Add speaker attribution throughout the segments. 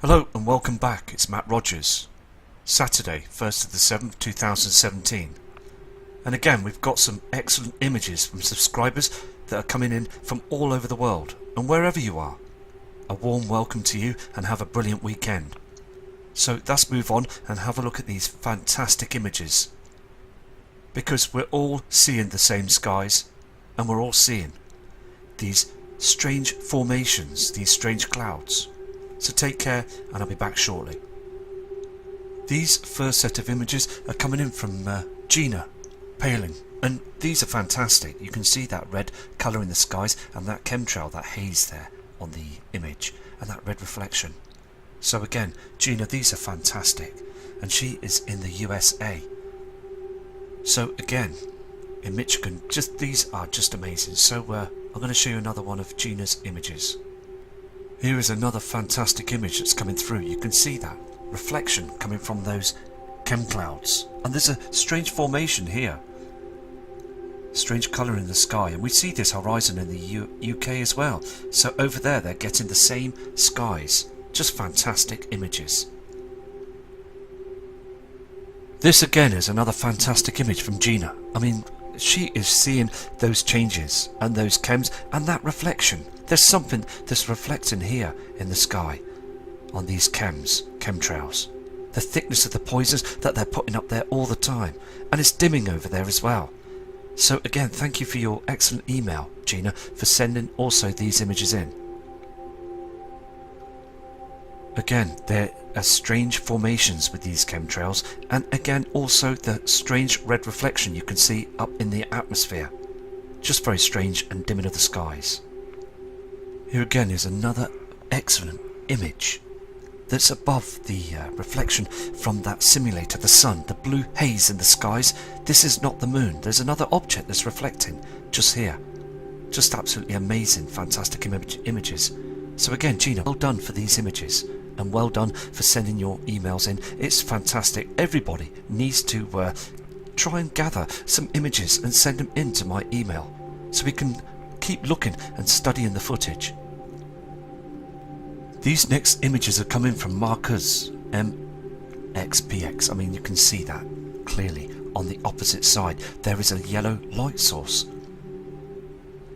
Speaker 1: Hello and welcome back, it's Matt Rogers. Saturday, 1st of the 7th, 2017. And again, we've got some excellent images from subscribers that are coming in from all over the world, and wherever you are. A warm welcome to you and have a brilliant weekend. So let's move on and have a look at these fantastic images. Because we're all seeing the same skies, and we're all seeing these strange formations, these strange clouds. So take care, and I'll be back shortly. These first set of images are coming in from Gina Paling, and these are fantastic. You can see that red colour in the skies and that chemtrail, that haze there on the image, and that red reflection. So again, Gina, these are fantastic, and she is in the USA. So again, in Michigan, these are just amazing. So I'm going to show you another one of Gina's images. Here is another fantastic image that's coming through. You can see that reflection coming from those chem clouds, and there's a strange formation here, strange colour in the sky, and we see this horizon in the UK as well. So over there they're getting the same skies. Just fantastic images. This again is another fantastic image from Gina. I mean, she is seeing those changes and those chems and that reflection. There's something that's reflecting here in the sky on these chemtrails. The thickness of the poisons that they're putting up there all the time, and it's dimming over there as well. So again, thank you for your excellent email, Gina, for sending also these images in. Again, there are strange formations with these chemtrails, and again also the strange red reflection you can see up in the atmosphere. Just very strange and dimming of the skies. Here again is another excellent image that's above the reflection from that simulator, the sun, the blue haze in the skies. This is not the moon. There's another object that's reflecting just here. Just absolutely amazing, fantastic images. So again, Gina, well done for these images, and well done for sending your emails in. It's fantastic. Everybody needs to try and gather some images and send them into my email so we can keep looking and studying the footage. These next images are coming from Marcus MXPX. I mean, you can see that clearly on the opposite side. There is a yellow light source.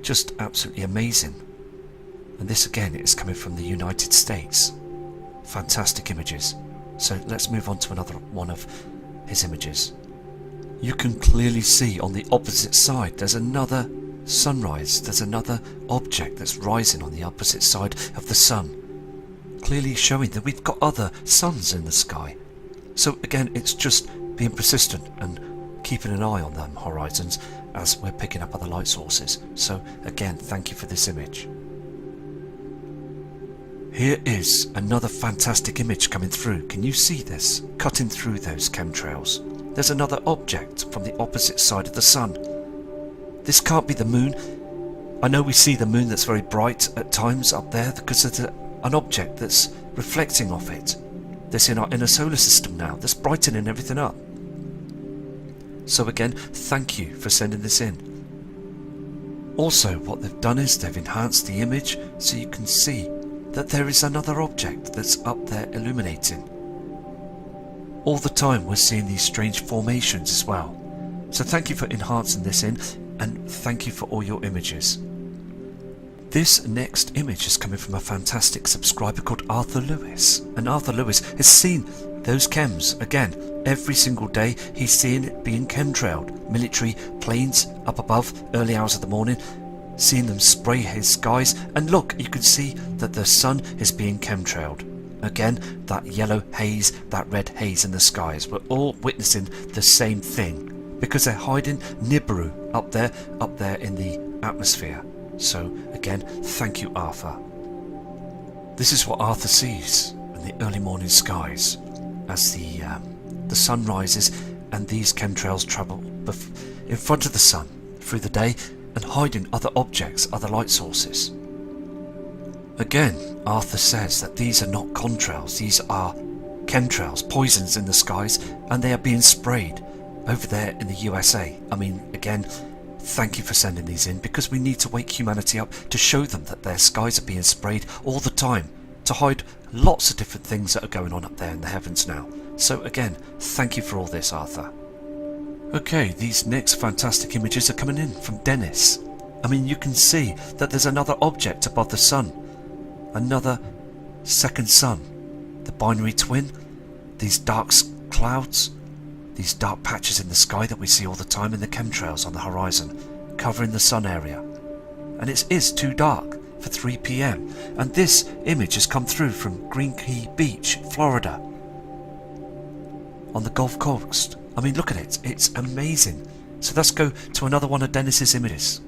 Speaker 1: Just absolutely amazing. And this again is coming from the United States. Fantastic images. So let's move on to another one of his images. You can clearly see on the opposite side there's another sunrise. There's another object that's rising on the opposite side of the sun, clearly showing that we've got other suns in the sky. So again, it's just being persistent and keeping an eye on them horizons as we're picking up other light sources. So again, thank you for this image. Here is another fantastic image coming through. Can you see this? Cutting through those chemtrails. There's another object from the opposite side of the sun. This can't be the moon. I know we see the moon that's very bright at times up there because it's an object that's reflecting off it. That's in our inner solar system now, that's brightening everything up. So again, thank you for sending this in. Also, what they've done is they've enhanced the image so you can see that there is another object that's up there illuminating. All the time we're seeing these strange formations as well. So thank you for enhancing this in, and thank you for all your images. This next image is coming from a fantastic subscriber called Arthur Lewis, and Arthur Lewis has seen those chems again every single day. He's seeing it being chemtrailed, military planes up above early hours of the morning, seeing them spray his skies, and look, you can see that the sun is being chemtrailed. Again, that yellow haze, that red haze in the skies. We're all witnessing the same thing because they're hiding Nibiru up there in the atmosphere. So again, thank you, Arthur. This is what Arthur sees in the early morning skies as the sun rises and these chemtrails travel in front of the sun through the day and hiding other objects, other light sources. Again, Arthur says that these are not contrails, these are chemtrails, poisons in the skies, and they are being sprayed over there in the USA. I mean, again, thank you for sending these in because we need to wake humanity up to show them that their skies are being sprayed all the time to hide lots of different things that are going on up there in the heavens now. So again, thank you for all this, Arthur. Okay, these next fantastic images are coming in from Dennis. I mean, you can see that there's another object above the sun. Another second sun. The binary twin. These dark clouds. These dark patches in the sky that we see all the time in the chemtrails on the horizon, covering the sun area. And it is too dark for 3 PM. And this image has come through from Green Key Beach, Florida, on the Gulf Coast. I mean, look at it. It's amazing. So let's go to another one of Dennis's images.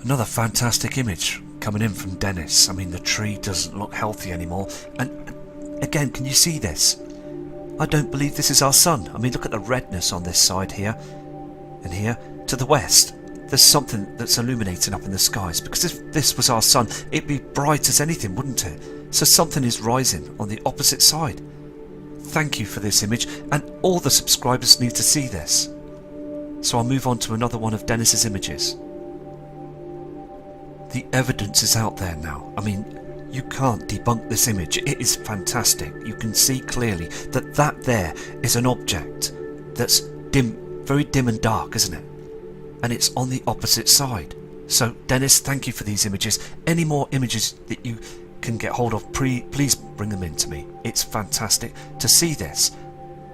Speaker 1: Another fantastic image coming in from Dennis. I mean, the tree doesn't look healthy anymore. And again, can you see this? I don't believe this is our sun. I mean, look at the redness on this side here. And here, to the west, there's something that's illuminating up in the skies. Because if this was our sun, it'd be bright as anything, wouldn't it? So something is rising on the opposite side. Thank you for this image, and all the subscribers need to see this. So I'll move on to another one of Dennis's images. The evidence is out there now. I mean, you can't debunk this image. It is fantastic. You can see clearly that that there is an object that's dim, very dim and dark, isn't it? And it's on the opposite side. So Dennis, thank you for these images. Any more images that you can get hold of, please bring them in to me. It's fantastic to see this.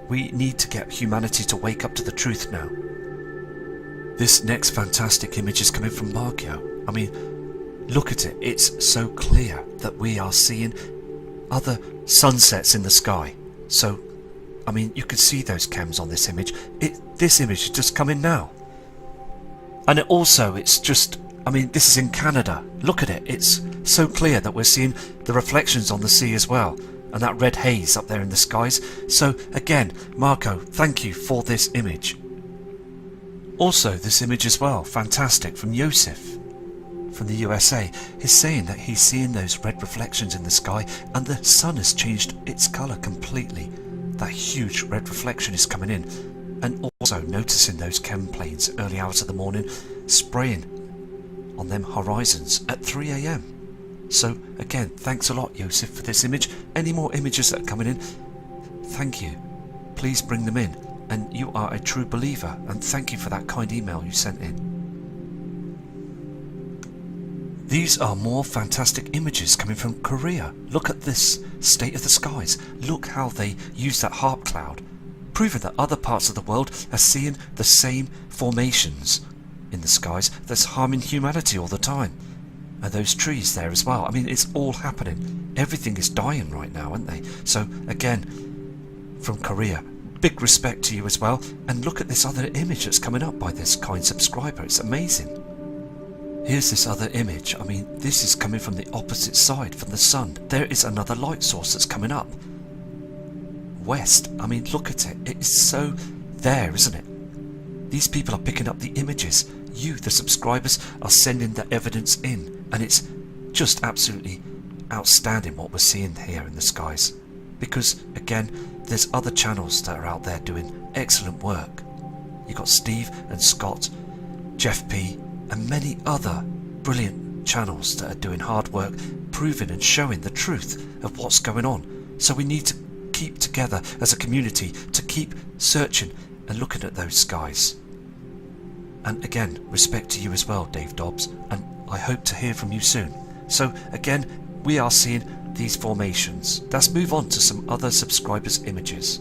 Speaker 1: We need to get humanity to wake up to the truth now. This next fantastic image is coming from Margio. I mean, look at it. It's so clear that we are seeing other sunsets in the sky. So, I mean, you can see those chems on this image. This image has just come in now. And it's just, I mean, this is in Canada. Look at it. It's so clear that we're seeing the reflections on the sea as well. And that red haze up there in the skies. So, again, Marco, thank you for this image. Also, this image as well, fantastic, from Yosef, from the USA. He's saying that he's seeing those red reflections in the sky and the sun has changed its colour completely. That huge red reflection is coming in. And also noticing those chem planes early hours of the morning spraying on them horizons at 3 AM. So again, thanks a lot, Yosef, for this image. Any more images that are coming in, thank you. Please bring them in. And you are a true believer, and thank you for that kind email you sent in. These are more fantastic images coming from Korea. Look at this state of the skies. Look how they use that HAARP cloud, proving that other parts of the world are seeing the same formations in the skies that's harming humanity all the time. And those trees there as well. I mean, it's all happening. Everything is dying right now, aren't they? So again, from Korea, big respect to you as well. And look at this other image that's coming up by this kind subscriber. It's amazing. Here's this other image. I mean, this is coming from the opposite side, from the sun. There is another light source that's coming up. West. I mean, look at it. It is so there, isn't it? These people are picking up the images. You, the subscribers, are sending the evidence in. And it's just absolutely outstanding what we're seeing here in the skies. Because, again, there's other channels that are out there doing excellent work. You've got Steve and Scott, Jeff P, and many other brilliant channels that are doing hard work, proving and showing the truth of what's going on. So we need to keep together as a community to keep searching and looking at those skies. And again, respect to you as well, Dave Dobbs, and I hope to hear from you soon. So again, we are seeing these formations. Let's move on to some other subscribers' images.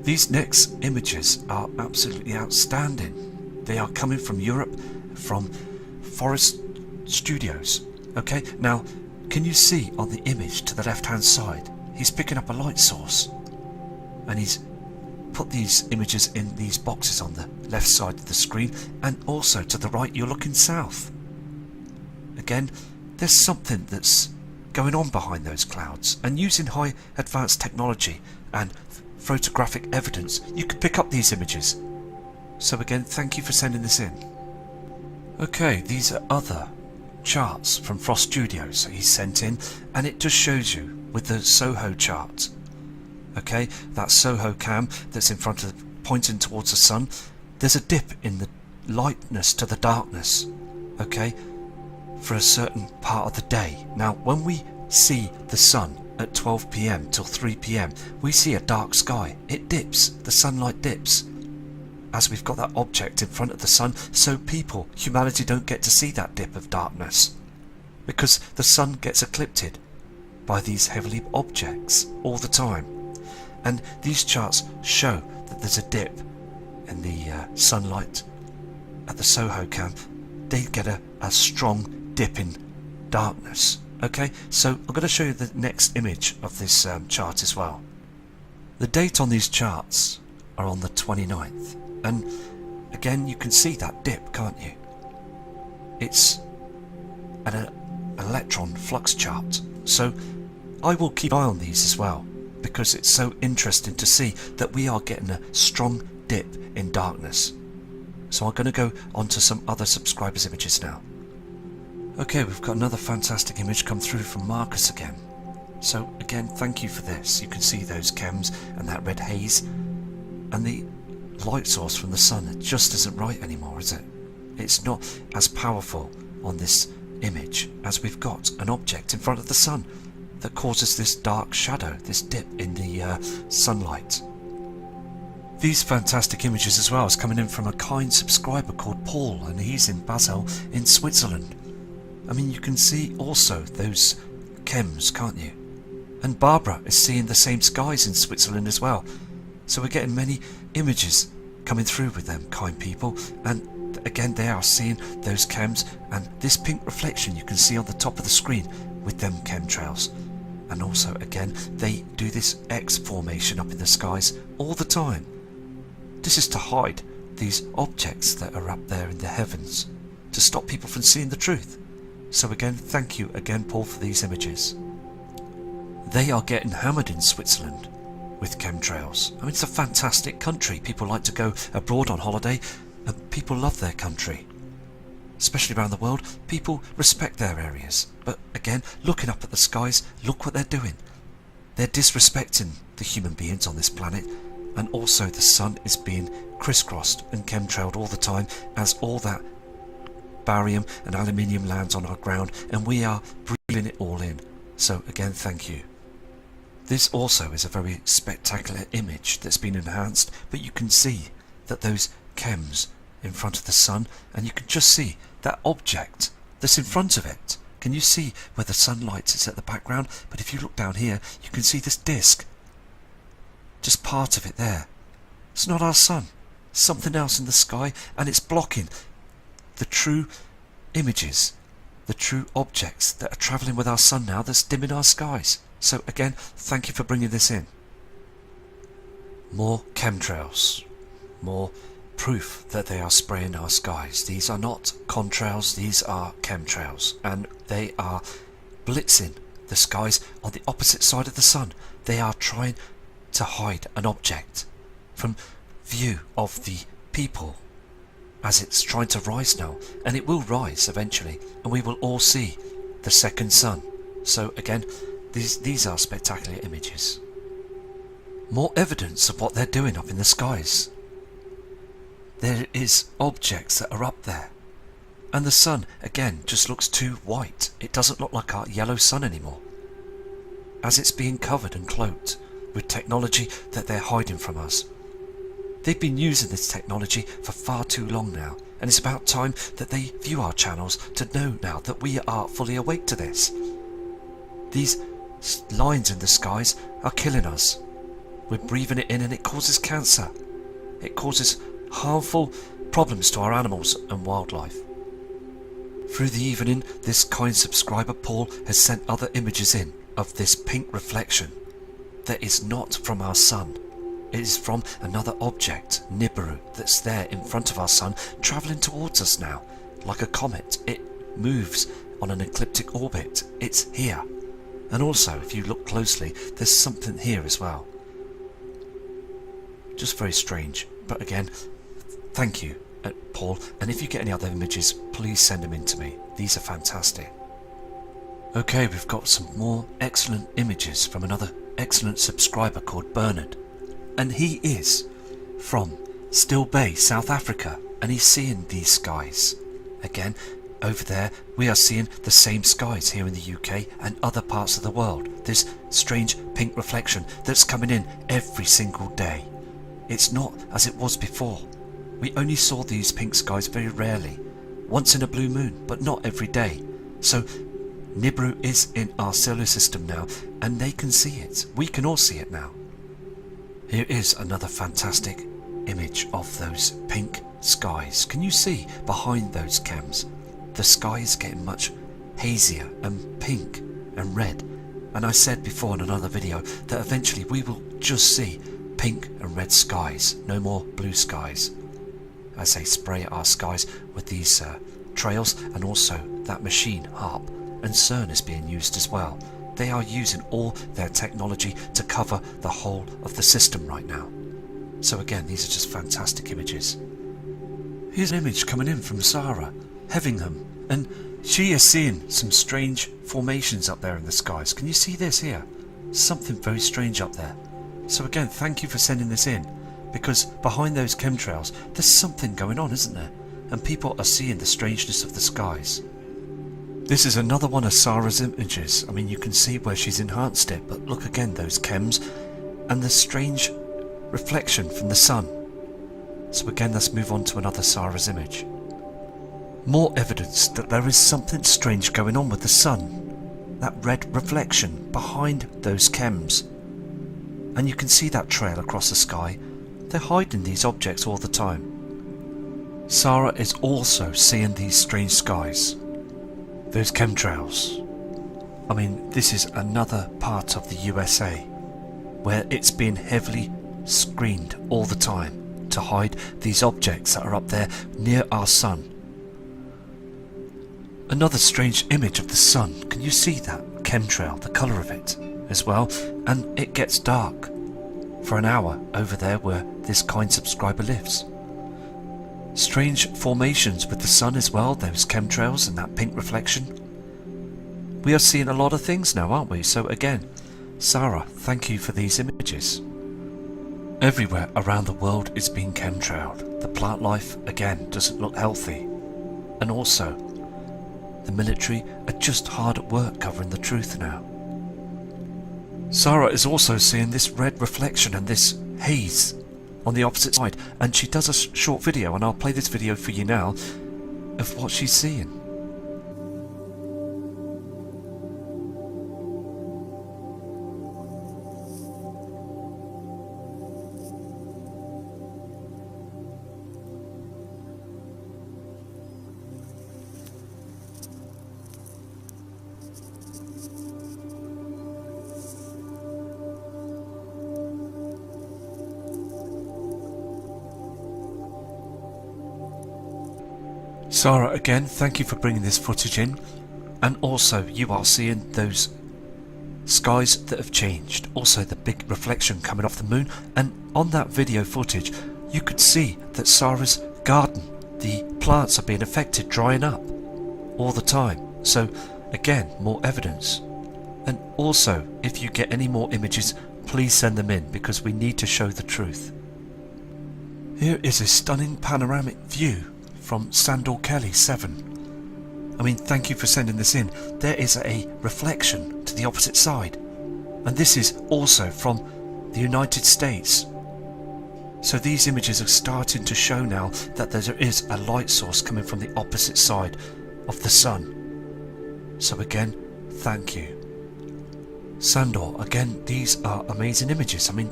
Speaker 1: These next images are absolutely outstanding. They are coming from Europe, from Forest Studios. Okay, now can you see on the image to the left hand side, he's picking up a light source and he's put these images in these boxes on the left side of the screen, and also to the right you're looking south. Again, there's something that's going on behind those clouds, and using high advanced technology and photographic evidence you can pick up these images. So again, thank you for sending this in. Okay, these are other charts from Frost Studios that he sent in, and it just shows you with the Soho chart. Okay, that Soho cam that's in front of pointing towards the sun, there's a dip in the lightness to the darkness, okay, for a certain part of the day. Now when we see the sun at 12 p.m. till 3 p.m. We see a dark sky. It dips. The sunlight dips. As we've got that object in front of the sun, so people, humanity, don't get to see that dip of darkness. Because the sun gets eclipsed by these heavenly objects all the time. And these charts show that there's a dip in the sunlight at the Soho camp. They get a strong dip in darkness. Okay, so I'm going to show you the next image of this chart as well. The date on these charts are on the 29th, and again you can see that dip, can't you? It's an electron flux chart, so I will keep an eye on these as well, because it's so interesting to see that we are getting a strong dip in darkness. So I'm going to go on to some other subscribers' images now. Okay, we've got another fantastic image come through from Marcus again. So again, thank you for this. You can see those chems and that red haze, and the light source from the sun. It just isn't right anymore, is it? It's not as powerful on this image as we've got an object in front of the sun that causes this dark shadow, this dip in the sunlight. These fantastic images as well is coming in from a kind subscriber called Paul, and he's in Basel in Switzerland. I mean, you can see also those chems, can't you? And Barbara is seeing the same skies in Switzerland as well. So we're getting many images coming through with them kind people, and again they are seeing those chems and this pink reflection you can see on the top of the screen with them chemtrails. And also again they do this X formation up in the skies all the time. This is to hide these objects that are up there in the heavens, to stop people from seeing the truth. So again, thank you again, Paul, for these images. They are getting hammered in Switzerland with chemtrails. I mean, it's a fantastic country. People like to go abroad on holiday, and people love their country. Especially around the world, people respect their areas. But again, looking up at the skies, look what they're doing. They're disrespecting the human beings on this planet, and also the sun is being crisscrossed and chemtrailed all the time as all that barium and aluminium lands on our ground, and we are breathing it all in. So again, thank you. This also is a very spectacular image that's been enhanced, but you can see that those chems in front of the sun, and you can just see that object that's in front of it. Can you see where the sunlight is at the background? But if you look down here, you can see this disc, just part of it there. It's not our sun, something else in the sky, and it's blocking the true images, the true objects that are travelling with our sun now, that's dimming our skies. So again, thank you for bringing this in. More chemtrails, more proof that they are spraying our skies. These are not contrails, these are chemtrails, and they are blitzing the skies on the opposite side of the sun. They are trying to hide an object from view of the people as it's trying to rise now, and it will rise eventually, and we will all see the second sun. So again, these are spectacular images. More evidence of what they're doing up in the skies. There is objects that are up there, and the sun again just looks too white. It doesn't look like our yellow sun anymore, as it's being covered and cloaked with technology that they're hiding from us. They've been using this technology for far too long now, and it's about time that they view our channels to know now that we are fully awake to this. These lines in the skies are killing us. We're breathing it in, and it causes cancer. It causes harmful problems to our animals and wildlife. Through the evening, this kind subscriber Paul has sent other images in of this pink reflection that is not from our sun. It is from another object, Nibiru, that's there in front of our sun, travelling towards us now like a comet. It moves on an ecliptic orbit. It's here. And also, if you look closely, there's something here as well. Just very strange. But again, thank you, Paul. And if you get any other images, please send them in to me. These are fantastic. Okay, we've got some more excellent images from another excellent subscriber called Bernard. And he is from Still Bay, South Africa. And he's seeing these skies. Again, over there we are seeing the same skies here in the UK and other parts of the world. This strange pink reflection that's coming in every single day. It's not as it was before. We only saw these pink skies very rarely, once in a blue moon, but not every day. So Nibiru is in our solar system now, and they can see it. We can all see it now. Here is another fantastic image of those pink skies. Can you see behind those chems? The sky is getting much hazier and pink and red. And I said before in another video that eventually we will just see pink and red skies, no more blue skies, as they spray our skies with these trails, and also that machine HARP and CERN is being used as well. They are using all their technology to cover the whole of the system right now. So again, these are just fantastic images. Here's an image coming in from Sarah Hevingham, and she is seeing some strange formations up there in the skies. Can you see this here? Something very strange up there. So again, thank you for sending this in, because behind those chemtrails there's something going on, isn't there? And people are seeing the strangeness of the skies. This is another one of Sarah's images. I mean, you can see where she's enhanced it, but look again, those chems and the strange reflection from the sun. So again, let's move on to another Sarah's image. More evidence that there is something strange going on with the sun. That red reflection behind those chems. And you can see that trail across the sky. They're hiding these objects all the time. Sarah is also seeing these strange skies. Those chemtrails. I mean, this is another part of the USA where it's been heavily screened all the time to hide these objects that are up there near our sun. Another strange image of the sun. Can you see that chemtrail, the colour of it as well? And it gets dark for an hour over there where this kind subscriber lives. Strange formations with the sun as well, those chemtrails and that pink reflection. We are seeing a lot of things now, aren't we? So again, Sarah, thank you for these images. Everywhere around the world is being chemtrailed. The plant life, again, doesn't look healthy. And also, the military are just hard at work covering the truth now. Sarah is also seeing this red reflection and this haze on the opposite side, and she does a short video, and I'll play this video for you now of what she's seeing. Sarah, again, thank you for bringing this footage in, and also you are seeing those skies that have changed, also the big reflection coming off the moon, and on that video footage you could see that Sarah's garden, the plants are being affected, drying up all the time. So again, more evidence. And also, if you get any more images, please send them in, because we need to show the truth. Here is a stunning panoramic view from Sandor Kelly 7. I mean, thank you for sending this in. There is a reflection to the opposite side, and this is also from the United States. So these images are starting to show now that there is a light source coming from the opposite side of the sun. So again, thank you. Sandor, again, these are amazing images. I mean,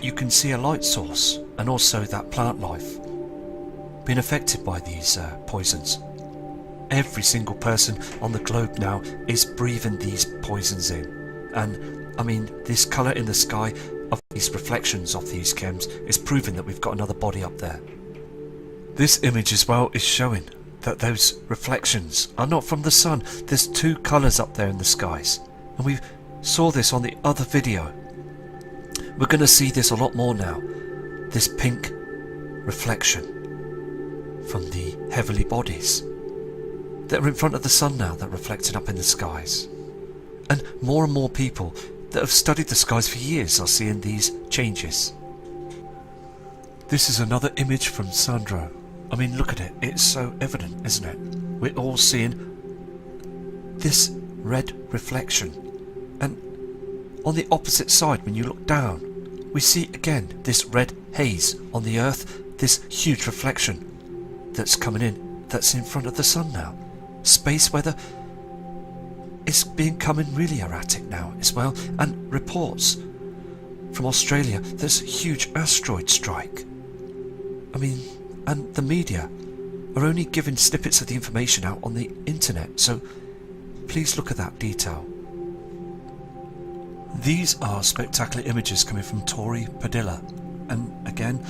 Speaker 1: you can see a light source, and also that plant life being affected by these poisons. Every single person on the globe now is breathing these poisons in, and I mean, this colour in the sky of these reflections of these chems is proving that we've got another body up there. This image as well is showing that those reflections are not from the sun. There's two colours up there in the skies, and we saw this on the other video. We're going to see this a lot more now, this pink reflection from the heavenly bodies that are in front of the sun now, that reflected up in the skies. And more people that have studied the skies for years are seeing these changes. This is another image from Sandro I mean, look at it. It's so evident, isn't it? We're all seeing this red reflection. And on the opposite side, when you look down, we see again this red haze on the earth, this huge reflection that's coming in, that's in front of the sun now. Space weather is becoming really erratic now as well, and reports from Australia, there's a huge asteroid strike. I mean, and the media are only giving snippets of the information out on the internet, so please look at that detail. These are spectacular images coming from Tori Padilla, and again,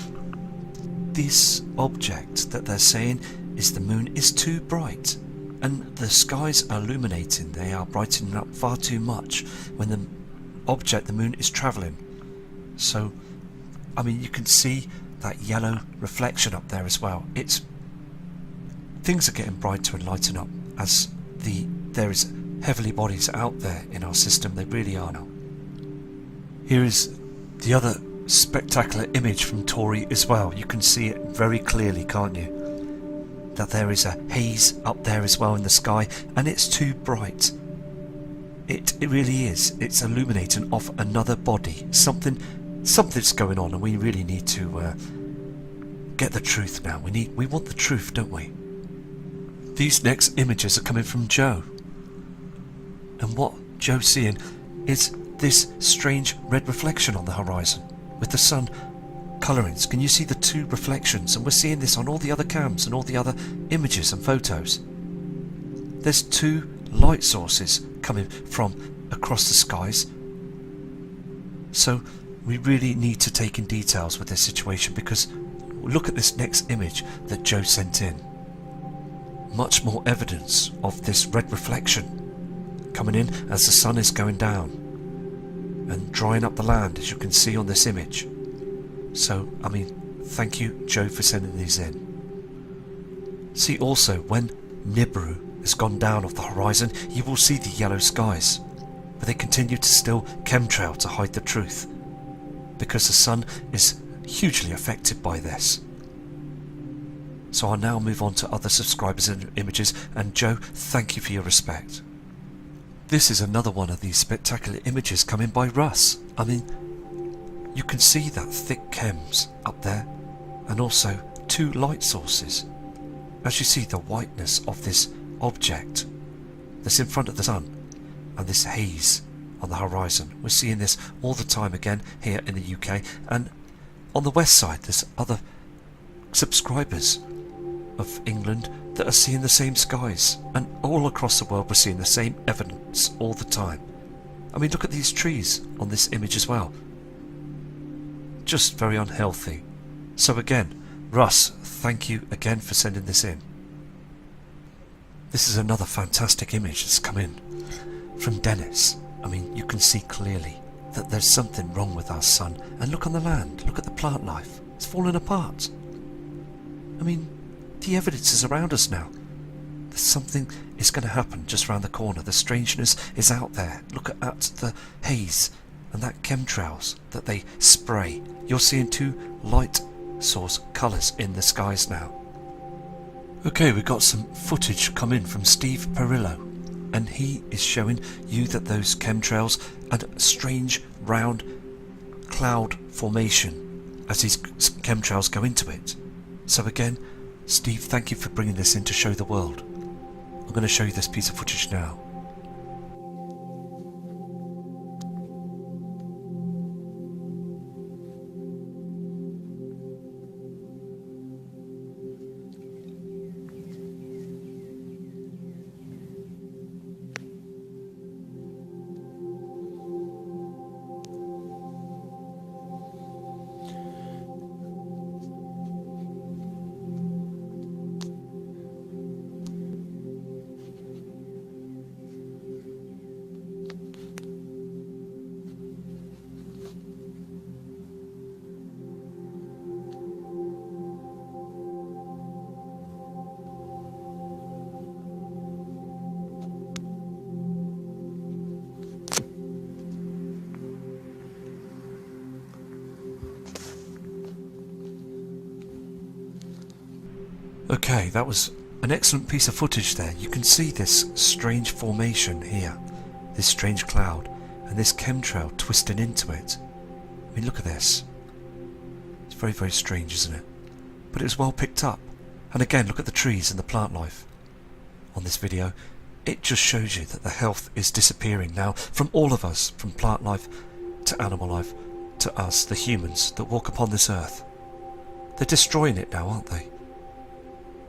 Speaker 1: this object that they're saying is the moon is too bright, and the skies are illuminating. They are brightening up far too much when the object, the moon, is travelling. So, I mean, you can see that yellow reflection up there as well. Things are getting brighter and lighting up as there is heavenly bodies out there in our system. They really are now. Here is the other spectacular image from Tori as well. You can see it very clearly, can't you? That there is a haze up there as well in the sky, and it's too bright. It really is. It's illuminating off another body. Something's going on, and we really need to get the truth now. We want the truth, don't we? These next images are coming from Joe, and what Joe's seeing is this strange red reflection on the horizon with the sun colourings. Can you see the two reflections? And we're seeing this on all the other cams and all the other images and photos. There's two light sources coming from across the skies. So we really need to take in details with this situation, because look at this next image that Joe sent in. Much more evidence of this red reflection coming in as the sun is going down and drying up the land, as you can see on this image. So, I mean, thank you, Joe, for sending these in. See also, when Nibiru has gone down off the horizon, you will see the yellow skies, but they continue to still chemtrail to hide the truth, because the sun is hugely affected by this. So I'll now move on to other subscribers and images, and Joe, thank you for your respect. This is another one of these spectacular images coming by Russ. I mean, you can see that thick chems up there, and also two light sources. As you see the whiteness of this object that's in front of the sun, and this haze on the horizon. We're seeing this all the time again here in the UK, and on the west side there's other subscribers of England that are seeing the same skies, and all across the world we're seeing the same evidence all the time. I mean, look at these trees on this image as well. Just very unhealthy. So again, Russ, thank you again for sending this in. This is another fantastic image that's come in from Dennis. I mean, you can see clearly that there's something wrong with our sun. And look on the land, look at the plant life. It's falling apart. I mean, the evidence is around us now. There's something is going to happen just around the corner. The strangeness is out there. Look at the haze and that chemtrails that they spray. You're seeing two light source colours in the skies now. Okay, we've got some footage come in from Steve Perillo, and he is showing you that those chemtrails and a strange round cloud formation as these chemtrails go into it. So again, Steve, thank you for bringing this in to show the world. I'm going to show you this piece of footage now. Okay, that was an excellent piece of footage there. You can see this strange formation here, this strange cloud, and this chemtrail twisting into it. I mean, look at this. It's very, very strange, isn't it? But it was well picked up. And again, look at the trees and the plant life on this video. It just shows you that the health is disappearing now from all of us, from plant life to animal life to us, the humans that walk upon this earth. They're destroying it now, aren't they?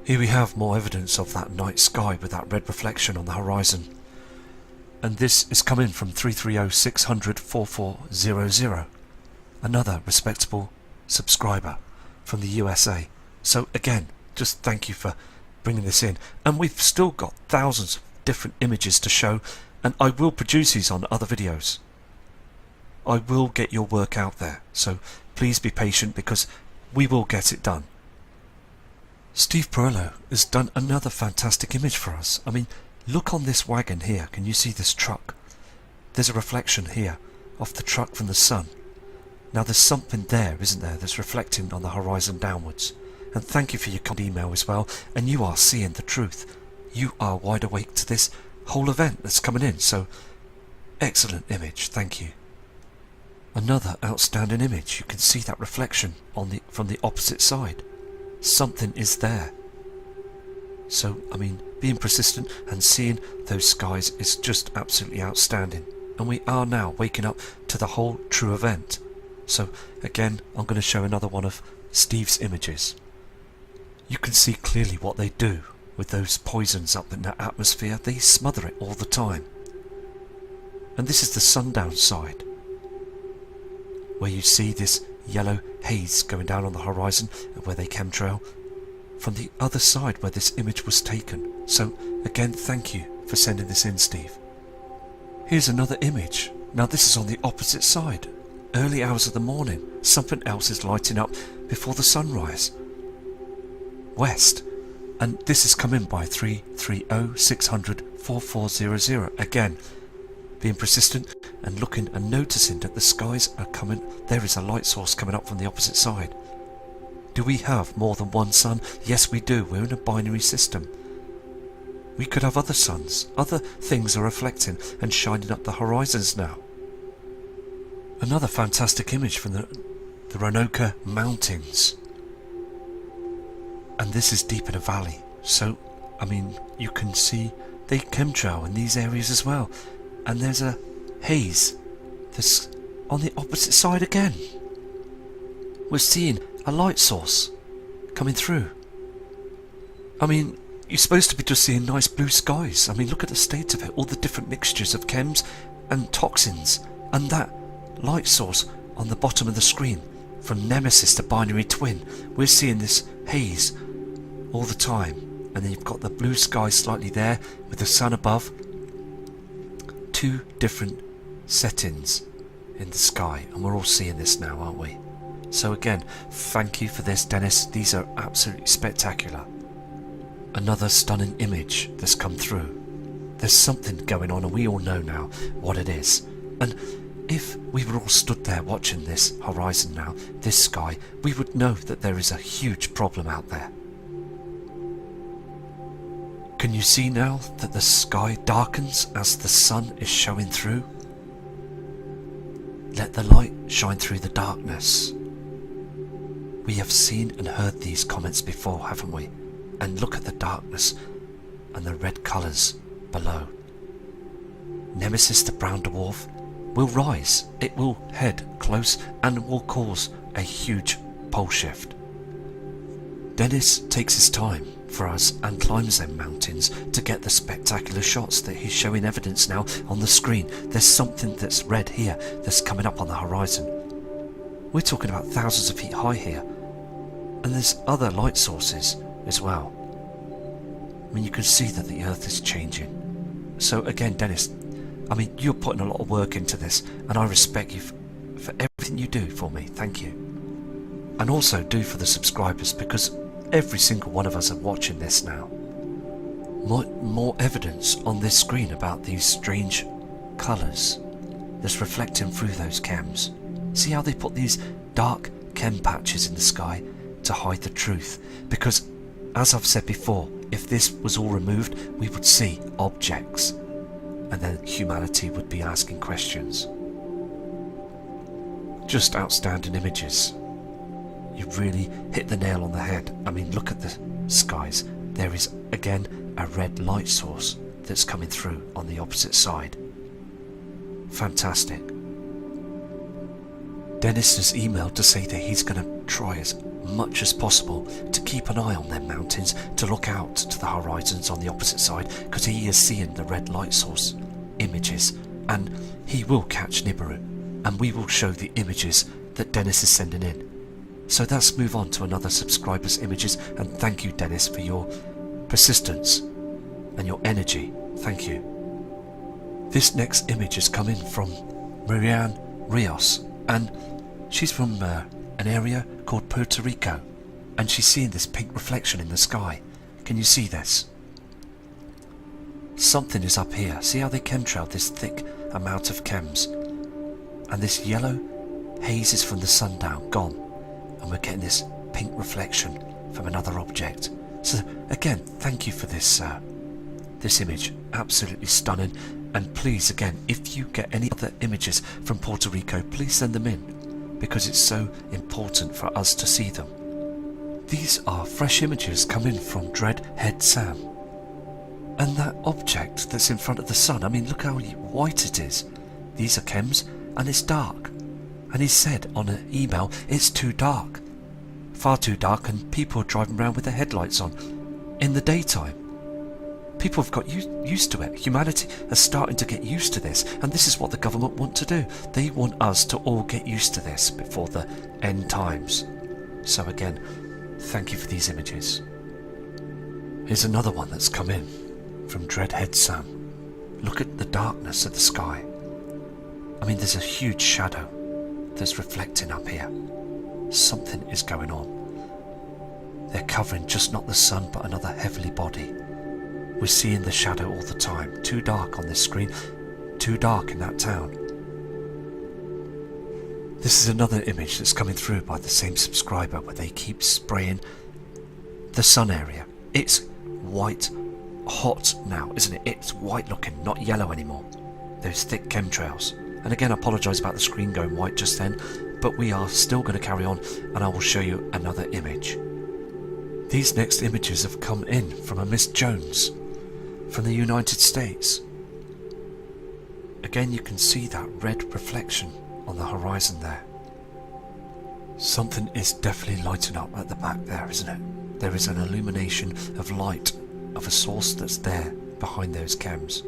Speaker 1: Here we have more evidence of that night sky with that red reflection on the horizon. And this is coming from 330-600-4400. Another respectable subscriber from the USA. So again, just thank you for bringing this in. And we've still got thousands of different images to show, and I will produce these on other videos. I will get your work out there, so please be patient because we will get it done. Steve Perello has done another fantastic image for us. I mean, look on this wagon here. Can you see this truck? There's a reflection here of the truck from the sun. Now there's something there, isn't there, that's reflecting on the horizon downwards. And thank you for your kind email as well. And you are seeing the truth. You are wide awake to this whole event that's coming in. So, excellent image. Thank you. Another outstanding image. You can see that reflection from the opposite side. Something is there. So, I mean, being persistent and seeing those skies is just absolutely outstanding. And we are now waking up to the whole true event. So, again, I'm going to show another one of Steve's images. You can see clearly what they do with those poisons up in the atmosphere. They smother it all the time. And this is the sundown side, where you see this yellow haze going down on the horizon and where they chemtrail from the other side where this image was taken. So again, thank you for sending this in, Steve. Here's another image. Now this is on the opposite side. Early hours of the morning. Something else is lighting up before the sunrise. West. And this is coming by 330-600-4400. Again, being persistent and looking and noticing that the skies are coming. There is a light source coming up from the opposite side. Do we have more than one sun? Yes, we do. We're in a binary system. We could have other suns. Other things are reflecting and shining up the horizons now. Another fantastic image from the Roanoke Mountains. And this is deep in a valley. So, I mean, you can see they chemtrail in these areas as well. And there's a haze that's on the opposite side again. We're seeing a light source coming through. I mean, you're supposed to be just seeing nice blue skies. I mean, look at the state of it. All the different mixtures of chems and toxins. And that light source on the bottom of the screen. From Nemesis to Binary Twin. We're seeing this haze all the time. And then you've got the blue sky slightly there with the sun above. Two different settings in the sky, and we're all seeing this now, aren't we? So again, thank you for this, Dennis. These are absolutely spectacular. Another stunning image that's come through. There's something going on, and we all know now what it is. And if we were all stood there watching this horizon now, this sky, we would know that there is a huge problem out there. Can you see now that the sky darkens as the sun is showing through? Let the light shine through the darkness. We have seen and heard these comments before, haven't we? And look at the darkness and the red colours below. Nemesis the brown dwarf will rise. It will head close and will cause a huge pole shift. Dennis takes his time for us and climbs them mountains to get the spectacular shots that he's showing evidence now on the screen. There's something that's red here that's coming up on the horizon. We're talking about thousands of feet high here, and there's other light sources as well. I mean, you can see that the earth is changing. So again, Dennis, I mean, you're putting a lot of work into this, and I respect you for everything you do for me. Thank you. And also do for the subscribers, because every single one of us are watching this now. More evidence on this screen about these strange colours that's reflecting through those chems. See how they put these dark chem patches in the sky to hide the truth? Because as I've said before, if this was all removed, we would see objects, and then humanity would be asking questions. Just outstanding images. You really hit the nail on the head. I mean, look at the skies. There is again a red light source that's coming through on the opposite side. Fantastic. Dennis has emailed to say that he's going to try as much as possible to keep an eye on them mountains, to look out to the horizons on the opposite side, because he is seeing the red light source images, and he will catch Nibiru, and we will show the images that Dennis is sending in. So let's move on to another subscriber's images, and thank you, Dennis, for your persistence and your energy. Thank you. This next image is coming from Marianne Rios, and she's from an area called Puerto Rico, and she's seeing this pink reflection in the sky. Can you see this? Something is up here. See how they chemtrailed this thick amount of chems, and this yellow haze is from the sundown gone, and we're getting this pink reflection from another object. So again, thank you for this this image. Absolutely stunning. And please, again, if you get any other images from Puerto Rico, please send them in, because it's so important for us to see them. These are fresh images coming from Dreadhead Sam. And that object that's in front of the sun, I mean, look how white it is. These are chems, and it's dark. And he said on an email, it's too dark. Far too dark, and people are driving around with their headlights on in the daytime. People have got used to it. Humanity is starting to get used to this, and this is what the government want to do. They want us to all get used to this before the end times. So again, thank you for these images. Here's another one that's come in from Dreadhead Sam. Look at the darkness of the sky. I mean, there's a huge shadow that's reflecting up here. Something is going on. They're covering just not the sun, but another heavenly body. We're seeing the shadow all the time. Too dark on this screen, too dark in that town. This is another image that's coming through by the same subscriber, where they keep spraying the sun area. It's white hot now, isn't it? It's white looking, not yellow anymore. Those thick chemtrails. And again, I apologise about the screen going white just then, but we are still going to carry on, and I will show you another image. These next images have come in from a Miss Jones from the United States. Again, you can see that red reflection on the horizon there. Something is definitely lighting up at the back there, isn't it? There is an illumination of light, of a source that's there behind those chems.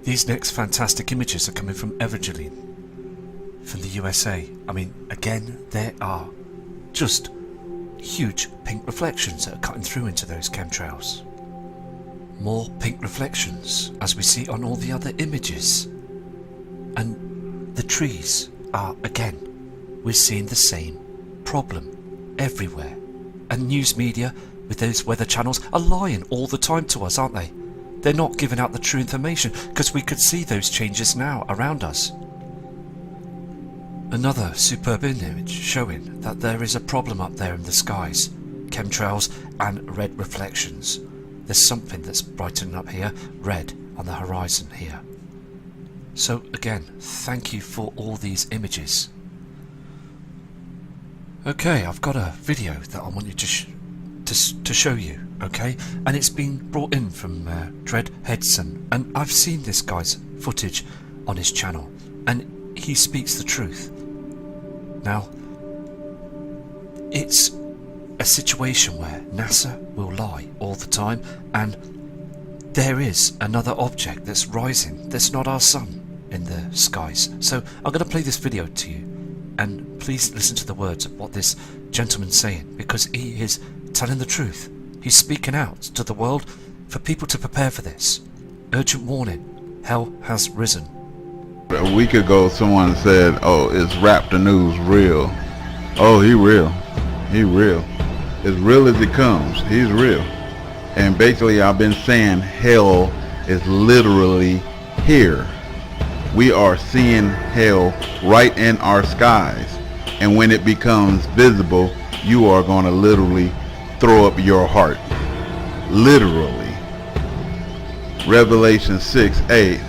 Speaker 1: These next fantastic images are coming from Evangeline from the USA. I mean, again, there are just huge pink reflections that are cutting through into those chemtrails. More pink reflections, as we see on all the other images. And the trees are, again, we're seeing the same problem everywhere. And news media with those weather channels are lying all the time to us, aren't they? They're not giving out the true information, because we could see those changes now around us. Another superb image showing that there is a problem up there in the skies. Chemtrails and red reflections. There's something that's brightening up here, red on the horizon here. So again, thank you for all these images. Okay, I've got a video that I want you to show you, okay? And it's been brought in from Dread Hedson, and I've seen this guy's footage on his channel, and he speaks the truth. Now, it's a situation where NASA will lie all the time, and there is another object that's rising that's not our sun in the skies. So I'm going to play this video to you, and please listen to the words of what this gentleman's saying, because he is telling the truth. He's speaking out to the world for people to prepare for this. Urgent warning, hell has risen.
Speaker 2: A week ago someone said, oh, is Raptor News real? Oh, he real. He real. As real as he comes, he's real. And basically I've been saying hell is literally here. We are seeing hell right in our skies. And when it becomes visible, you are going to literally throw up your heart. Literally. Revelation 6:8.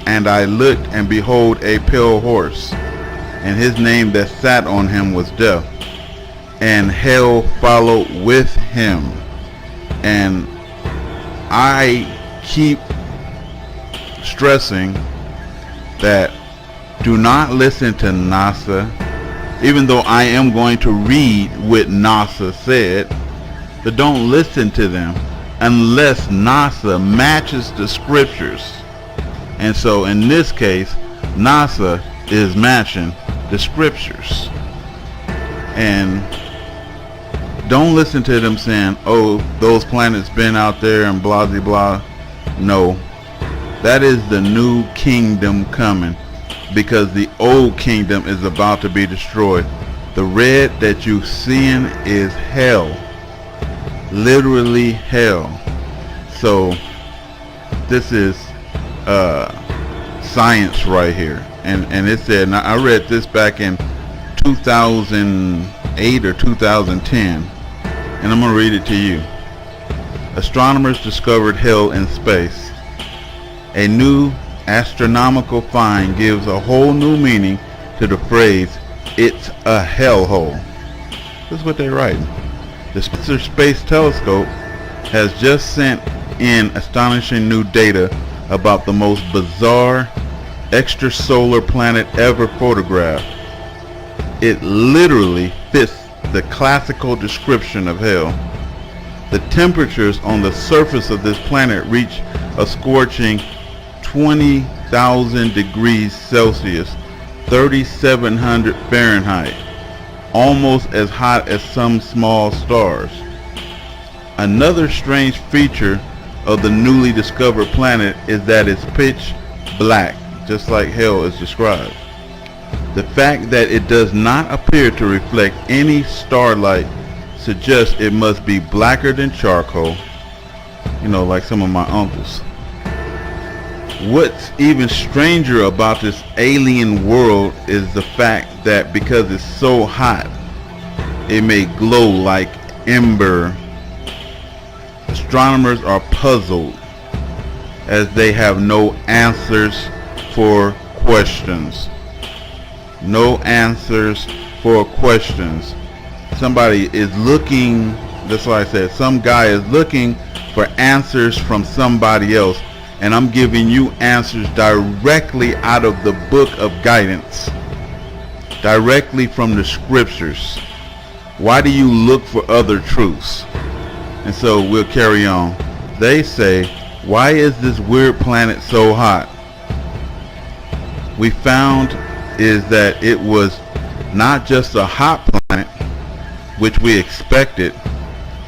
Speaker 2: And I looked, and behold, a pale horse, and his name that sat on him was Death, and hell followed with him. And I keep stressing that do not listen to NASA, even though I am going to read what NASA said, but don't listen to them unless NASA matches the scriptures. And so in this case, NASA is matching the scriptures. And don't listen to them saying, oh, those planets been out there and blah blah blah. No, that is the new kingdom coming, because the old kingdom is about to be destroyed. The red that you seeing is hell, literally hell. So this is science right here. And it said, now I read this back in 2008 or 2010, and I'm going to read it to you. Astronomers discovered hell in space. A new astronomical find gives a whole new meaning to the phrase, it's a hellhole. This is what they're writing. The Spitzer Space Telescope has just sent in astonishing new data about the most bizarre extrasolar planet ever photographed. It literally fits the classical description of hell. The temperatures on the surface of this planet reach a scorching 20,000 degrees Celsius, 3,700 Fahrenheit, almost as hot as some small stars. Another strange feature of the newly discovered planet is that it's pitch black, just like hell is described. The fact that it does not appear to reflect any starlight suggests it must be blacker than charcoal, like some of my uncles. What's even stranger about this alien world is the fact that because it's so hot, it may glow like ember. Astronomers are puzzled as they have no answers for questions. No answers for questions. Somebody is looking, that's why I said, some guy is looking for answers from somebody else, and I'm giving you answers directly out of the book of guidance, directly from the scriptures. Why do you look for other truths? And so we'll carry on. They say, why is this weird planet so hot? We found is that it was not just a hot planet, which we expected,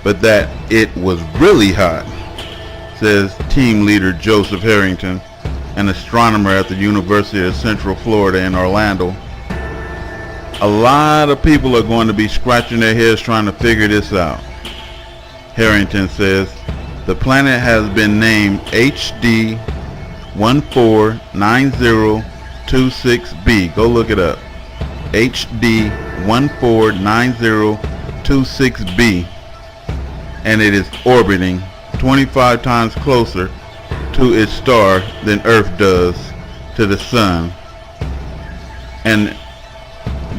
Speaker 2: but that it was really hot, says team leader Joseph Harrington, an astronomer at the University of Central Florida in Orlando. A lot of people are going to be scratching their heads trying to figure this out. Harrington says, the planet has been named HD 149026b. Go look it up. HD 149026b. And it is orbiting 25 times closer to its star than Earth does to the sun. And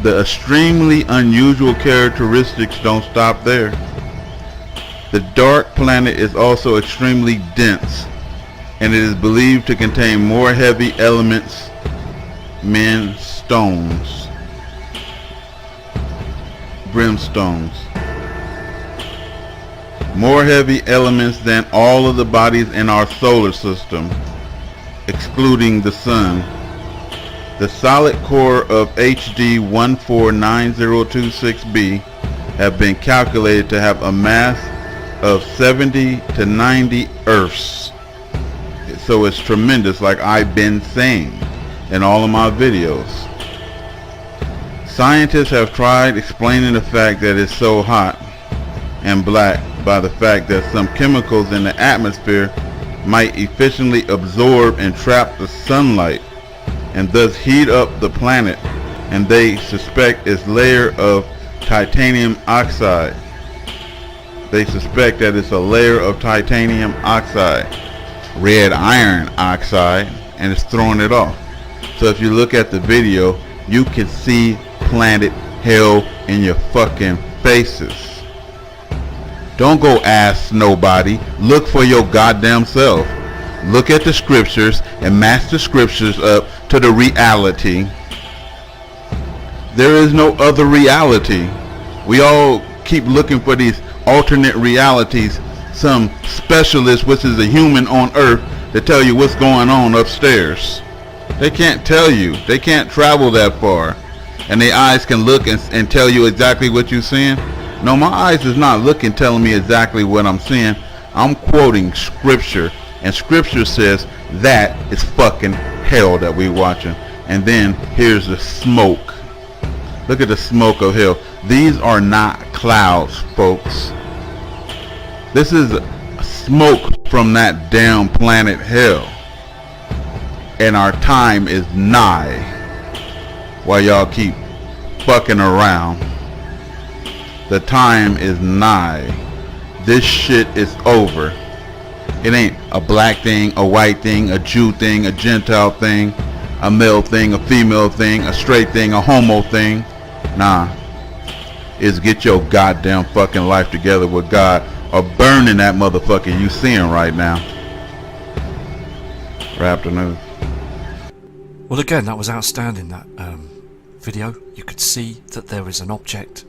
Speaker 2: the extremely unusual characteristics don't stop there. The dark planet is also extremely dense, and it is believed to contain more heavy elements, brimstones, more heavy elements than all of the bodies in our solar system, excluding the sun. The solid core of HD 149026b have been calculated to have a mass of 70 to 90 Earths. So it's tremendous, like I've been saying in all of my videos. Scientists have tried explaining the fact that it's so hot and black by the fact that some chemicals in the atmosphere might efficiently absorb and trap the sunlight and thus heat up the planet, and they suspect its layer of titanium oxide. They suspect that it's a layer of titanium oxide, red iron oxide, and it's throwing it off. So if you look at the video, you can see planet hell in your fucking faces. Don't go ask nobody. Look for your goddamn self. Look at the scriptures and match the scriptures up to the reality. There is no other reality. We all keep looking for these alternate realities. Some specialist, which is a human on earth, to tell you what's going on upstairs. They can't tell you. They can't travel that far. And their eyes can look and tell you exactly what you're seeing. No, my eyes is not looking, telling me exactly what I'm seeing. I'm quoting scripture. And scripture says that is fucking hell that we're watching. And then here's the smoke. Look at the smoke of hell. These are not clouds, folks. This is smoke from that damn planet hell. And our time is nigh while y'all keep fucking around. The time is nigh. This shit is over. It ain't a black thing, a white thing, a Jew thing, a Gentile thing, a male thing, a female thing, a straight thing, a homo thing. Nah. It's get your goddamn fucking life together with God, or burning that motherfucker you seeing right now. Raptor News.
Speaker 1: Well, again, that was outstanding, that video. You could see that there is an object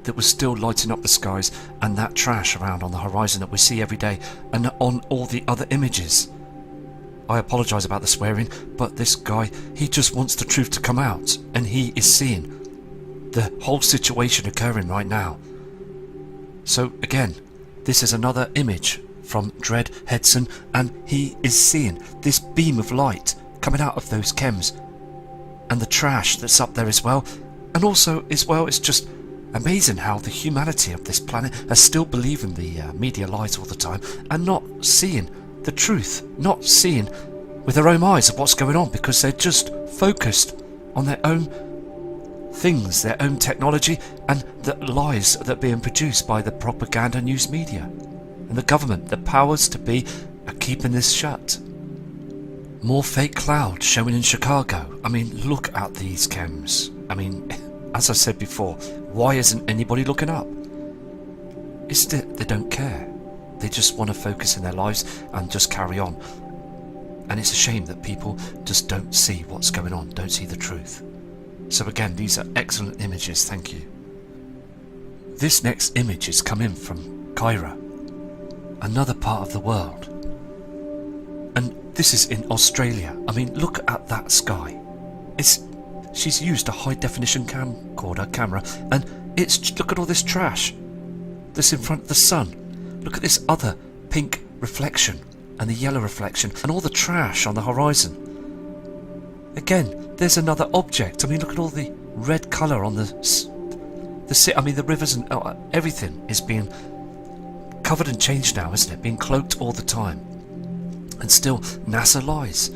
Speaker 1: that was still lighting up the skies, and that trash around on the horizon that we see every day, and on all the other images. I apologise about the swearing, but this guy, he just wants the truth to come out, and he is seeing the whole situation occurring right now. So again, this is another image from Dread Hedson, and he is seeing this beam of light coming out of those chems, and the trash that's up there as well. And also as well, it's just amazing how the humanity of this planet are still believing the media lies all the time, and not seeing the truth, not seeing with their own eyes of what's going on, because they're just focused on their own things, their own technology, and the lies that are being produced by the propaganda news media. And the government, the powers to be, are keeping this shut. More fake clouds showing in Chicago. I mean, look at these chems. I mean, as I said before, why isn't anybody looking up? It's that they don't care. They just want to focus in their lives and just carry on. And it's a shame that people just don't see what's going on, don't see the truth. So again, these are excellent images, thank you. This next image is coming from Cairo, another part of the world. And this is in Australia. I mean, look at that sky. She's used a high definition camcorder camera, and look at all this trash that's in front of the sun. Look at this other pink reflection and the yellow reflection and all the trash on the horizon. Again, there's another object. I mean, look at all the red colour on the rivers and everything is being covered and changed now, isn't it? Being cloaked all the time. And still, NASA lies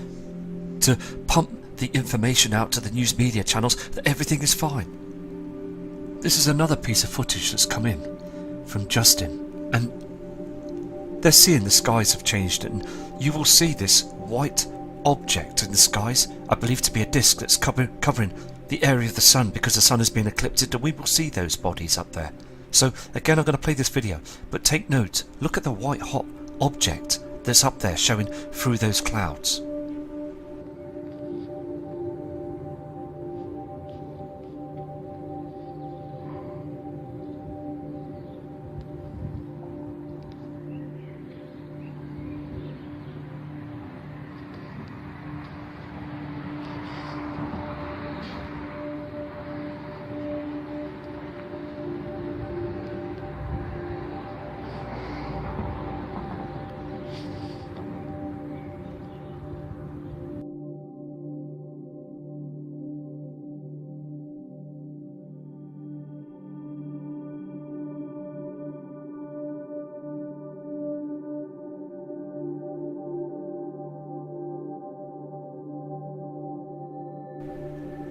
Speaker 1: to pump the information out to the news media channels that everything is fine. This is another piece of footage that's come in from Justin, and they're seeing the skies have changed, and you will see this white object in the skies, I believe to be a disc that's covering the area of the sun, because the sun has been eclipsed, and we will see those bodies up there. So again, I'm going to play this video, but take note, look at the white hot object that's up there showing through those clouds.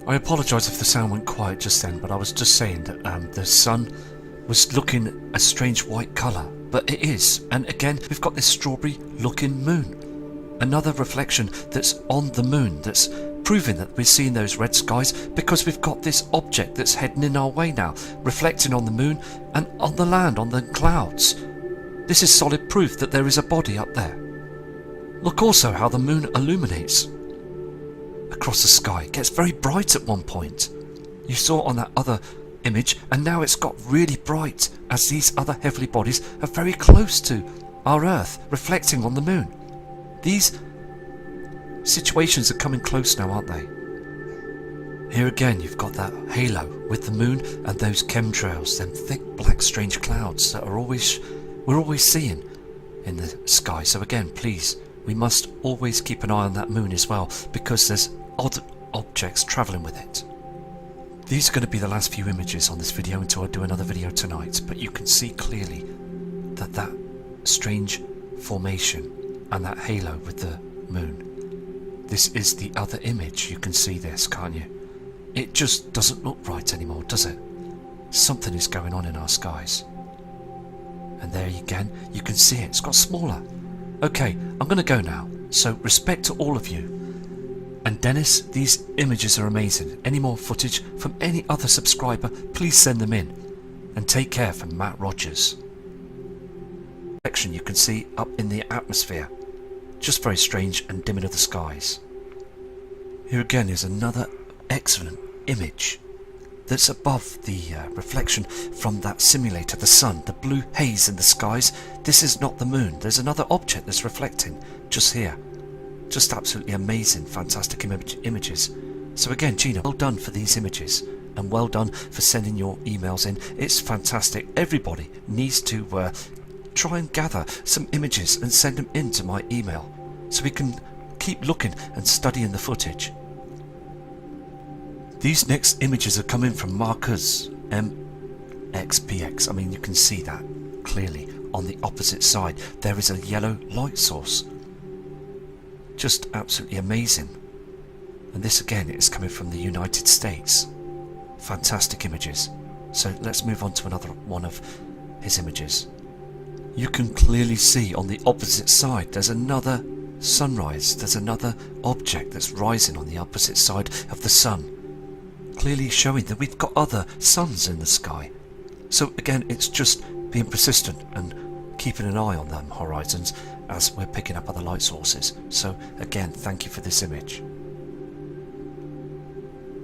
Speaker 1: I apologise if the sound went quiet just then, but I was just saying that the sun was looking a strange white colour but it is. And again, we've got this strawberry looking moon. Another reflection that's on the moon, that's proving that we're seeing those red skies because we've got this object that's heading in our way now, reflecting on the moon and on the land, on the clouds. This is solid proof that there is a body up there. Look also how the moon illuminates across the sky. It gets very bright at one point. You saw on that other image, and now it's got really bright as these other heavenly bodies are very close to our Earth, reflecting on the moon. These situations are coming close now, aren't they? Here again you've got that halo with the moon and those chemtrails, them thick black strange clouds that we're always seeing in the sky. So again, please, we must always keep an eye on that moon as well, because there's odd objects travelling with it. These are going to be the last few images on this video until I do another video tonight, but you can see clearly that that strange formation and that halo with the moon. This is the other image. You can see this, can't you? It just doesn't look right anymore, does it? Something is going on in our skies. And there again, you can see it. It's got smaller. Okay, I'm going to go now. So respect to all of you. And Dennis, these images are amazing. Any more footage from any other subscriber, please send them in. And take care from Matt Rogers. Section you can see up in the atmosphere. Just very strange and dimming of the skies. Here again is another excellent image that's above the reflection from that simulator, the sun, the blue haze in the skies. This is not the moon. There's another object that's reflecting just here. Just absolutely amazing, fantastic images. So again, Gina, well done for these images, and well done for sending your emails in. It's fantastic. Everybody needs to try and gather some images and send them into my email so we can keep looking and studying the footage. These next images are coming from Marcus MXPX. I mean, you can see that clearly on the opposite side. There is a yellow light source. Just absolutely amazing. And this again is coming from the United States. Fantastic images. So let's move on to another one of his images. You can clearly see on the opposite side there's another sunrise. There's another object that's rising on the opposite side of the sun, clearly showing that we've got other suns in the sky. So again, it's just being persistent and keeping an eye on them horizons as we're picking up other light sources. So again, thank you for this image.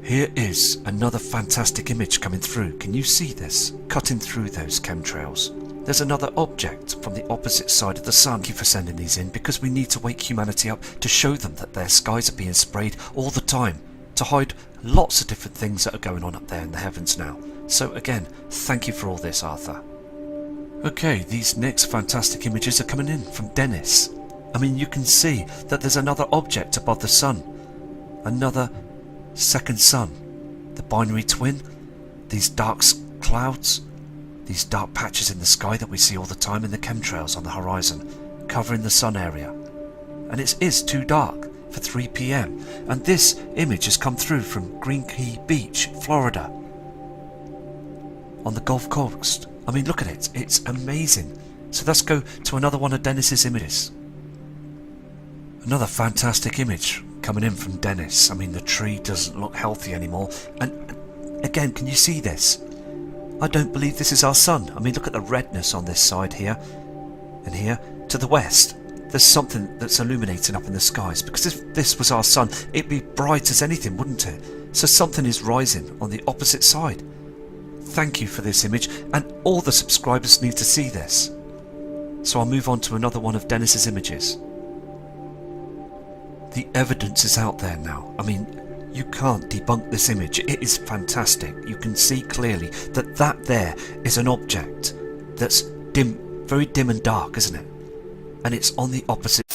Speaker 1: Here is another fantastic image coming through. Can you see this? Cutting through those chemtrails. There's another object from the opposite side of the sun. Thank you for sending these in, because we need to wake humanity up to show them that their skies are being sprayed all the time to hide lots of different things that are going on up there in the heavens now. So again, thank you for all this, Arthur. Okay, these next fantastic images are coming in from Dennis. I mean, you can see that there's another object above the sun. Another second sun. The binary twin. These dark clouds. These dark patches in the sky that we see all the time in the chemtrails on the horizon, covering the sun area. And it is too dark for 3 PM. And this image has come through from Green Key Beach, Florida, on the Gulf Coast. I mean, look at it. It's amazing. So let's go to another one of Dennis's images. Another fantastic image coming in from Dennis. I mean, the tree doesn't look healthy anymore. And again, can you see this? I don't believe this is our sun. I mean, look at the redness on this side here. And here, to the west, there's something that's illuminating up in the skies. Because if this was our sun, it'd be bright as anything, wouldn't it? So something is rising on the opposite side. Thank you for this image, and all the subscribers need to see this. So I'll move on to another one of Dennis's images. The evidence is out there now. I mean, you can't debunk this image. It is fantastic. You can see clearly that that there is an object that's dim, very dim and dark, isn't it? And it's on the opposite.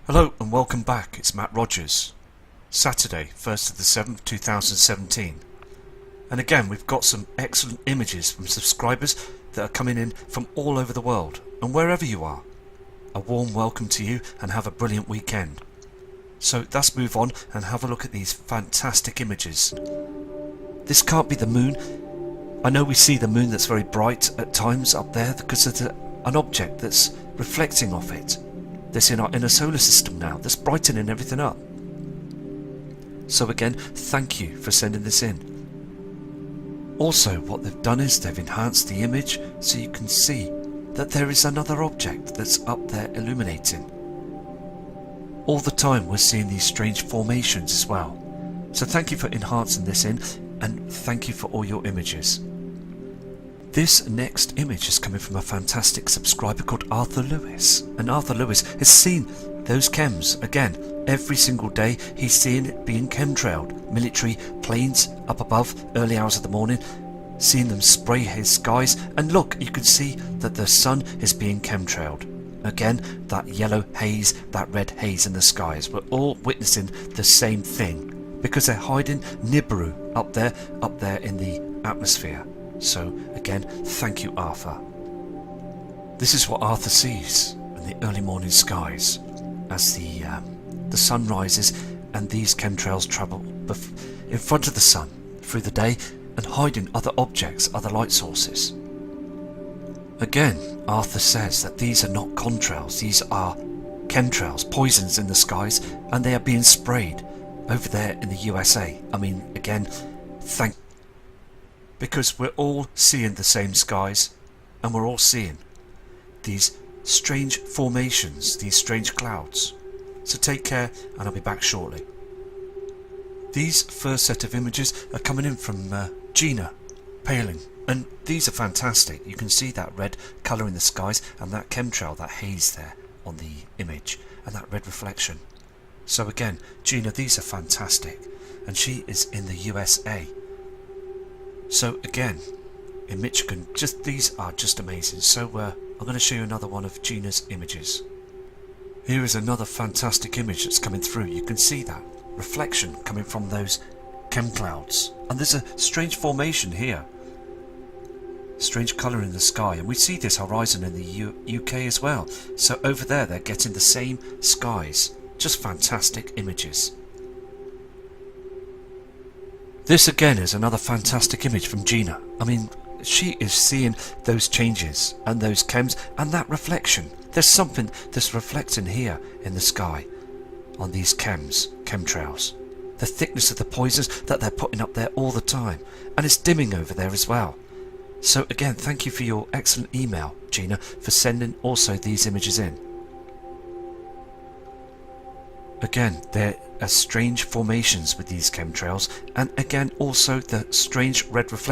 Speaker 1: Hello and welcome back, it's Matt Rogers. Saturday, 1st of the 7th, 2017. And again, we've got some excellent images from subscribers that are coming in from all over the world, and wherever you are. A warm welcome to you and have a brilliant weekend. So let's move on and have a look at these fantastic images. This can't be the moon. I know we see the moon that's very bright at times up there because of an object that's reflecting off it. That's in our inner solar system now, that's brightening everything up. So again, thank you for sending this in. Also, what they've done is they've enhanced the image so you can see that there is another object that's up there illuminating. All the time we're seeing these strange formations as well. So thank you for enhancing this in, and thank you for all your images. This next image is coming from a fantastic subscriber called Arthur Lewis. And Arthur Lewis has seen those chems again. Every single day he's seeing it being chemtrailed. Military planes up above, early hours of the morning, seeing them spray his skies. And look, you can see that the sun is being chemtrailed. Again, that yellow haze, that red haze in the skies. We're all witnessing the same thing because they're hiding Nibiru up there in the atmosphere. So again, thank you, Arthur. This is what Arthur sees in the early morning skies as the sun rises and these chemtrails travel in front of the sun through the day and hiding other objects, other light sources. Again, Arthur says that these are not contrails, these are chemtrails, poisons in the skies, and they are being sprayed over there in the USA. I mean, again, because we're all seeing the same skies, and we're all seeing these strange formations, these strange clouds. So take care, and I'll be back shortly. These first set of images are coming in from Gina Paling, and these are fantastic. You can see that red colour in the skies and that chemtrail, that haze there on the image, and that red reflection. So again, Gina, these are fantastic, and she is in the USA. So again, in Michigan, these are just amazing. So I'm going to show you another one of Gina's images. Here is another fantastic image that's coming through. You can see that reflection coming from those chem clouds, and there's a strange formation here, strange colour in the sky, and we see this horizon in the UK as well. So over there they're getting the same skies. Just fantastic images. This again is another fantastic image from Gina. I mean, she is seeing those changes and those chems and that reflection. There's something that's reflecting here in the sky on these chemtrails. The thickness of the poisons that they're putting up there all the time, and it's dimming over there as well. So again, thank you for your excellent email, Gina, for sending also these images in. Again, there are strange formations with these chemtrails, and again also the strange red reflection.